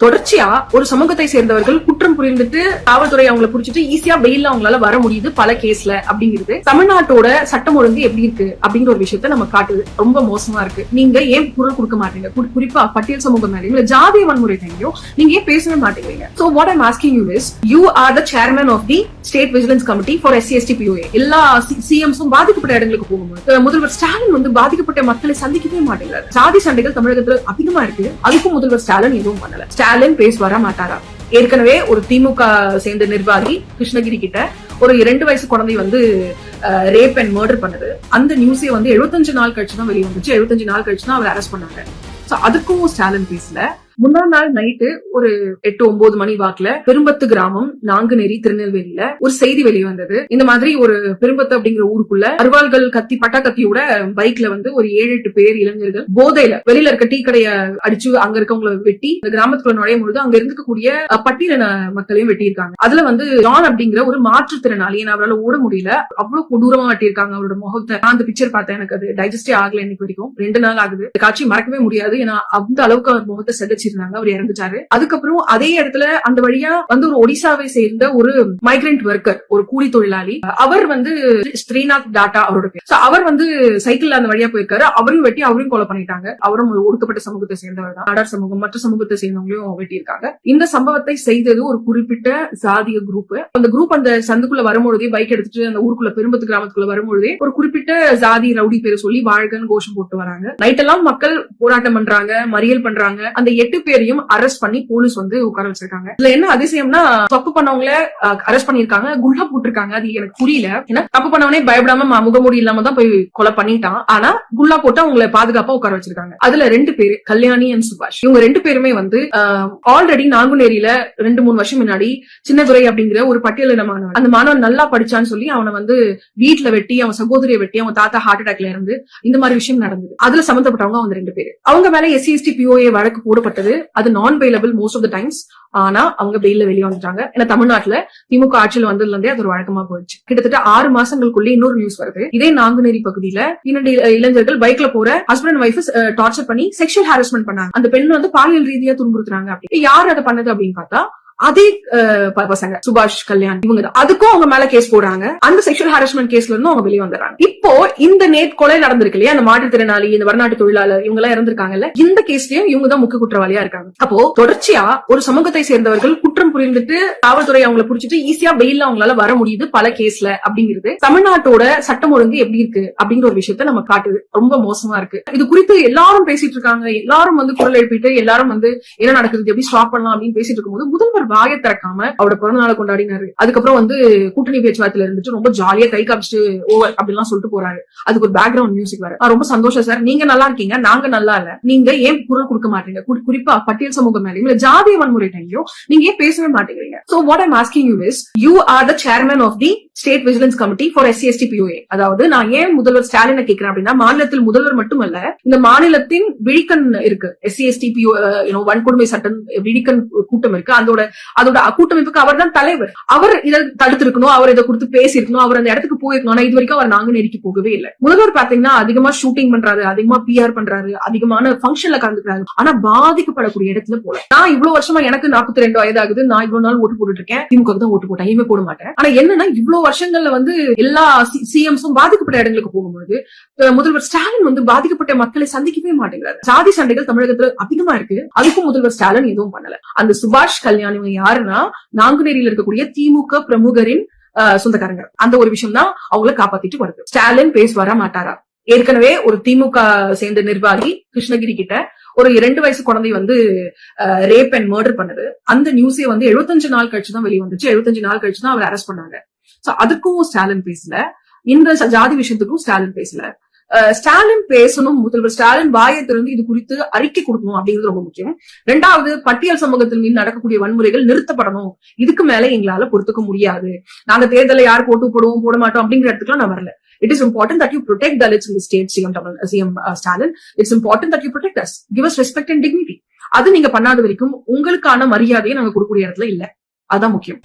தொடர்ச்சியா ஒரு சமூகத்தை சேர்ந்தவர்கள் குற்றம் புரிந்துட்டு காவல்துறை அவங்களை புடிச்சிட்டு ஈஸியா பெயில்ல அவங்களால வர முடியுது பல கேஸ்ல அப்படிங்கிறது தமிழ்நாட்டோட சட்டம் ஒழுங்கு எப்படி இருக்கு அப்படிங்கிற ஒரு விஷயத்த நம்ம காட்டுது. ரொம்ப மோசமா இருக்கு. நீங்க ஏன் குரல் கொடுக்க மாட்டீங்க? குறிப்பா பட்டியல் சமூகம் மேலேயும் இல்ல ஜாதிய வன்முறை மேலேயும் நீங்க ஏன் பேசவே மாட்டேங்கிறீங்க? So what I'm asking you is, you are the chairman of the State Vigilance Committee for SC/ST POA. எல்லா சிஎம்ஸும் பாதிக்கப்பட்ட இடங்களுக்கு போகும்போது முதல்வர் ஸ்டாலின் வந்து பாதிக்கப்பட்ட மக்களை சந்திக்கவே மாட்டேங்கிறார். ஜாதி சண்டைகள் தமிழகத்துல அதிகமா இருக்கு. அதுக்கும் முதல்வர் ஸ்டாலின் எதுவும் பண்ணல. ஸ்டாலின் பேச மாட்டாரா? ஏற்கனவே ஒரு திமுக சேர்ந்த நிர்வாகி கிருஷ்ணகிரி கிட்ட ஒரு 2 வயசு குழந்தை வந்து ரேப் அண்ட் மர்டர் பண்ணது. அந்த நியூஸே வந்து 75 நாள் கழிச்சு தான் வெளியே வந்துச்சு. 75 நாள் கழிச்சு தான் அவர் அரெஸ்ட் பண்ணாங்க. அதுக்கும் ஸ்டாலின் பேசல. முன்னாள் நாள் நைட்டு ஒரு 8-9 மணி வாக்குல பெரும்பத்து கிராமம் நாங்குநேரி திருநெல்வேலியில ஒரு செய்தி வெளியே வந்தது. இந்த மாதிரி ஒரு பெரும்பத்து அப்படிங்கிற ஊருக்குள்ள அருவாள்கள் கத்தி பட்டா கத்தியோட பைக்ல வந்து ஒரு 7-8 பேர் இளைஞர்கள் போதையில வெளியில இருக்க டீ கடைய அடிச்சு அங்க இருக்கவங்களை வெட்டி இந்த கிராமத்துக்குள்ள நுழையும் பொழுது அங்க இருக்கக்கூடிய பட்டியலின மக்களையும் வெட்டியிருக்காங்க. அதுல வந்து ஜான் அப்படிங்கிற ஒரு மாற்றுத்திறனாளி, அவரால் ஓட முடியல, அவ்வளவு கொடூரமா வெட்டியிருக்காங்க அவரோட முகத்தை. நான் அந்த பிக்சர் பார்த்தேன். எனக்கு அது டைஜஸ்டே ஆகல. இன்னைக்கு வரைக்கும் 2 நாள் ஆகுது. காட்சி மறக்கவே முடியாது. ஏன்னா அந்த அளவுக்கு அவர் முகத்தை செதச்சு அவர் இறந்துட்டாரு. அதுக்கப்புறம் அதே இடத்துல அந்த வழியா வந்து ஒரு ஒடிசாவை சேர்ந்த ஒரு மைக்ரண்ட் ஒர்க்கர், ஒரு கூலி தொழிலாளி, அவர் வந்து ஸ்ரீநாத் டாட்டா அவரோட பேர். அவர் வந்து சைக்கிள் அந்த வழியா போயிருக்காரு. அவரையும் வெட்டி அவரையும் கொலை பண்ணிட்டாங்க. அவரும் ஒரு ஒடுக்கப்பட்ட சமூகத்தை சேர்ந்தவர் தான். நாடார் சமூகம் மற்ற சமூகத்தை சேர்ந்தவங்களையும் வெட்டியிருக்காங்க. இந்த சம்பவத்தை செய்தது ஒரு குறிப்பிட்ட சாதிய குரூப். அந்த குரூப் அந்த சந்துக்குள்ள வரும்பொழுதே பைக் எடுத்துட்டு அந்த ஊருக்குள்ள பெரும்பத்து கிராமத்துக்குள்ள வரும்பொழுதே ஒரு குறிப்பிட்ட ஜாதி ரவுடி பேரை சொல்லி வாழ்கன்னு கோஷம் போட்டு வராங்க. நைட்டெல்லாம் மக்கள் போராட்டம் பண்றாங்க, மறியல் பண்றாங்க. அந்த 8 பேரையும் அரெஸ்ட் பண்ணி போலீஸ் வந்து உட்கார வச்சிருக்காங்க. இதுல என்ன அதிசயம்னா, தப்பு பண்ணவங்கள அரெஸ்ட் பண்ணிருக்காங்க, குண்டா போட்டிருக்காங்க. அது எனக்கு புரியல. ஏன்னா தப்பு பண்ணவனே பயப்படாம முகமூடி இல்லாம தான் போய் கொலை பண்ணிட்டான். ஆனா குண்டா போட்டு அவங்களை பாதுகாப்பா உட்கார வச்சிருக்காங்க. அதுல 2 பேரு கல்யாணி அண்ட் சுபாஷ். இவங்க 2 பேருமே வந்து ஆல்ரெடி நாங்குநேரியில 2-3 வருஷம் முன்னாடி சின்னதுரை அப்படிங்கிற ஒரு பட்டியலின மாணவன், அந்த மாணவன் நல்லா படிச்சான்னு சொல்லி அவனை வந்து வீட்டுல வெட்டி, அவன் சகோதரியை வெட்டி, அவன் தாத்தா ஹார்ட் அட்டாக்ல இருந்து இந்த மாதிரி விஷயம் நடந்தது. அதுல சம்பந்தப்பட்டவங்க அவங்க 2 பேரு. அவங்க மேல SC/ST POA வழக்கு போடப்பட்டது. அது non bailable most of the times. ஆனா அவங்க பெயில வெளியே வந்துட்டாங்க. ஏன்னா தமிழ்நாட்டுல திமுக ஆட்சியில் வந்ததுல இருந்தே அது ஒரு வழக்கமா போயிடுச்சு. கிட்டத்தட்ட 6 மாசங்களுக்குள்ளே இன்னொரு நியூஸ் வருது. இதே நாங்குநேரி பகுதியில 2 இளைஞர்கள் பைக்ல போற ஹஸ்பண்ட் அண்ட் ஒய்ஃப் டார்ச்சர் பண்ணி செக்ஷுவல் ஹாரஸ்மெண்ட் பண்ணாங்க. அந்த பெண் வந்து பாலியல் ரீதியா துன்புறுத்துறாங்க. அப்படி யார் அதை பண்ணது அப்படின்னு பார்த்தா அதே பசங்க சுபாஷ், கல்யாண், இவங்க தான். அதுக்கும் அவங்க மேல கேஸ் போடுறாங்க. அந்த செக்ஷுவல் ஹாரஸ்மெண்ட் கேஸ்ல இருந்து அவங்க வெளியே வந்துடுறாங்க. இப்போ இந்த கொலை நடந்திருக்கு இல்லையா, அந்த மாற்றுத்திறனாளி, இந்த வடநாட்டு தொழிலாளர், இவங்க எல்லாம் இறந்திருக்காங்கல்ல, இந்த கேஸ்லயும் இவங்க தான் முக்கிய குற்றவாளியா இருக்காங்க. அப்போ தொடர்ச்சியா ஒரு சமூகத்தை சேர்ந்தவர்கள் குற்றம் புரிந்துட்டு காவல்துறை அவங்களை புடிச்சிட்டு ஈஸியா பெயில்ல அவங்களால வர முடியுது பல கேஸ்ல அப்படிங்கிறது தமிழ்நாட்டோட சட்டம் ஒழுங்கு எப்படி இருக்கு அப்படிங்கிற ஒரு விஷயத்த நம்ம காட்டுது. ரொம்ப மோசமா இருக்கு. இது குறித்து எல்லாரும் பேசிட்டு இருக்காங்க. எல்லாரும் வந்து குரல் எழுப்பிட்டு எல்லாரும் வந்து என்ன நடக்குது, எப்படி ஸ்டாப் பண்ணலாம் அப்படின்னு பேசிட்டு இருக்கும்போது முதல்வர் வாயை திறக்காம அவரோட பிறந்த நாளை கொண்டாடினாரு. அதுக்கப்புறம் வந்து கூட்டணி பேச்சுவார்த்தையில இருந்துட்டு ரொம்ப ஜாலியா கை காமிச்சிட்டு ஓவர் அப்படிலாம் சொல்லிட்டு போறாரு. அதுக்கு ஒரு பேக்ரவுண்ட் மியூசிக் வேற. ரொம்ப சந்தோஷம் சார், நீங்க நல்லா இருக்கீங்க, நாங்க நல்லா இல்ல. நீங்க ஏன் குரல் கொடுக்க மாட்டீங்க? குறிப்பா பட்டியல் சமூகம் மேலேயும் இல்ல ஜாதிய வன்முறை டைம்லயும் நீங்க ஏன் பேசவே மாட்டேங்கிறீங்க? So what I'm asking you is, you are the chairman of the State Vigilance Committee for SC/ST POA. அதாவது நான் ஏன் முதல்வர் ஸ்டாலினை கேட்கிறேன் அப்படின்னா, மாநிலத்தில் முதல்வர் மட்டுமல்ல, இந்த மாநிலத்தின் விழிக்கண் இருக்கு. SC/ST POA வன்கொடுமை சட்டம் விழிக்கண் கூட்டம் இருக்கு. அதோட கூட்டமைப்புக்கு அவர் தான் தலைவர். அவர் இதை தடுத்திருக்கணும், அவர் இதை கொடுத்து பேசிருக்கணும், அவர் அந்த இடத்துக்கு போயிருக்கணும். ஆனா இது வரைக்கும் அவர் நாங்குநேரிக்கு போகவே இல்லை. முதல்வர் பாத்தீங்கன்னா அதிகமா ஷூட்டிங் பண்றாரு, அதிகமா PR பண்றாரு, அதிகமான ஃபங்க்ஷன்ல கலந்துக்கிறாரு. ஆனா பாதிக்கப்படக்கூடிய இடத்துல போல. நான் இவ்வளவு வருஷமா எனக்கு 42 வயது ஆகுது. நான் இவ்வளவு நாள் ஓட்டு போட்டுட்டு இருக்கேன். திமுக தான் ஓட்டு போட்டேன், இனிமே போட மாட்டேன். ஆனா என்னன்னா, இவ்வளவு வருஷங்கள்ல வந்து எல்லா சிஎம்ஸும் பாதிக்கப்பட்ட இடங்களுக்கு போகும்போது முதல்வர் ஸ்டாலின் வந்து பாதிக்கப்பட்ட மக்களை சந்திக்கவே மாட்டேங்கிறாரு. சாதி சண்டைகள் தமிழகத்துல அதிகமா இருக்கு. அதுக்கும் முதல்வர் ஸ்டாலின் எதுவும் பண்ணல. அந்த சுபாஷ், கல்யாண் இவங்க யாருன்னா நாங்குநேரியில் இருக்கக்கூடிய திமுக பிரமுகரின் சொந்தக்காரங்க. அந்த ஒரு விஷயம் தான் அவங்களை காப்பாத்திட்டு வருது. ஸ்டாலின் பேச மாட்டாரா? ஏற்கனவே ஒரு திமுக சேர்ந்த நிர்வாகி கிருஷ்ணகிரி கிட்ட ஒரு 2 வயசு குழந்தை வந்து ரேப் அண்ட் மர்டர் பண்ணது. அந்த நியூஸே வந்து 75 நாள் கழிச்சு தான் வெளியே வந்துச்சு. 75 நாள் கழிச்சு தான் அவர் அரெஸ்ட் பண்ணாங்க. அதுக்கும் ஸ்டாலின் பேசல. இந்த ஜாதி விஷயத்துக்கும் ஸ்டாலின் பேசல. ஸ்டாலின் பேசணும். முதல்வர் ஸ்டாலின் வாயை திறந்து இது குறித்து அறிக்கை கொடுக்கணும் அப்படிங்கிறது ரொம்ப முக்கியம். 2வது, பட்டியல் சமூகத்தில் மீது நடக்கக்கூடிய வன்முறைகள் நிறுத்தப்படணும். இதுக்கு மேல எங்களால பொறுத்துக்க முடியாது. நாங்க தேர்தலை யார் போட்டு போடுவோம் போட மாட்டோம் அப்படிங்கிற இடத்துக்குலாம் நான் வரல. It is important that you protect Dalits in the state, CM Stalin. It's important that you protect us. Give us respect and dignity. அது நீங்க பண்ணாத வரைக்கும் உங்களுக்கான மரியாதையை நாங்க கொடுக்கக்கூடிய இடத்துல இல்ல. அதான் முக்கியம்.